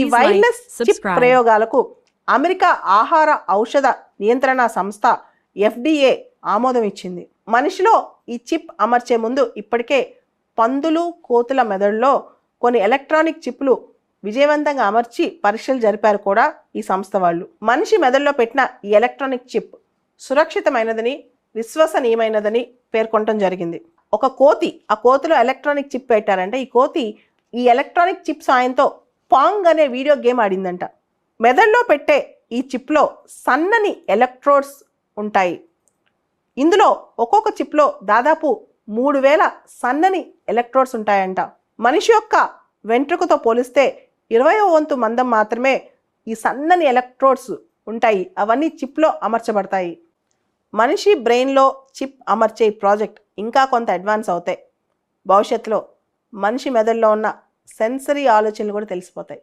ఈ wireless chip ప్రయోగాలకు America ఆహార ఔషధ నియంత్రణ సంస్థ FDA ఆమోదం ఇచ్చింది. మనిషిలో ఈ చిప్ అమర్చే ముందు ఇప్పటికే పందులు, కోతుల మెదడులో కొన్ని ఎలక్ట్రానిక్ చిప్లు విజయవంతంగా అమర్చి పరీక్షలు జరిపారు కూడా ఈ సంస్థ వాళ్ళు. మనిషి మెదడులో పెట్టిన ఈ ఎలక్ట్రానిక్ చిప్ సురక్షితమైనదని, విశ్వసనీయమైనదని పేర్కొనడం జరిగింది. ఒక కోతి, ఆ కోతిలో ఎలక్ట్రానిక్ చిప్ పెట్టారంటే ఈ కోతి ఈ ఎలక్ట్రానిక్ చిప్ సాయంతో పాంగ్ అనే వీడియో గేమ్ ఆడిందంట. మెదడులో పెట్టే ఈ చిప్లో సన్నని ఎలక్ట్రోడ్స్ ఉంటాయి. ఇందులో ఒక్కొక్క చిప్లో దాదాపు 3000 సన్నని ఎలక్ట్రోడ్స్ ఉంటాయంట. మనిషి యొక్క వెంట్రుకతో పోలిస్తే 20వ వంతు మందం మాత్రమే ఈ సన్నని ఎలక్ట్రోడ్స్ ఉంటాయి. అవన్నీ చిప్లో అమర్చబడతాయి. మనిషి బ్రెయిన్లో చిప్ అమర్చే ప్రాజెక్ట్ ఇంకా కొంత అడ్వాన్స్ అవుతాయి. భవిష్యత్తులో మనిషి మెదడులో ఉన్న సెన్సరీ ఆలోచనలు కూడా తెలిసిపోతాయి.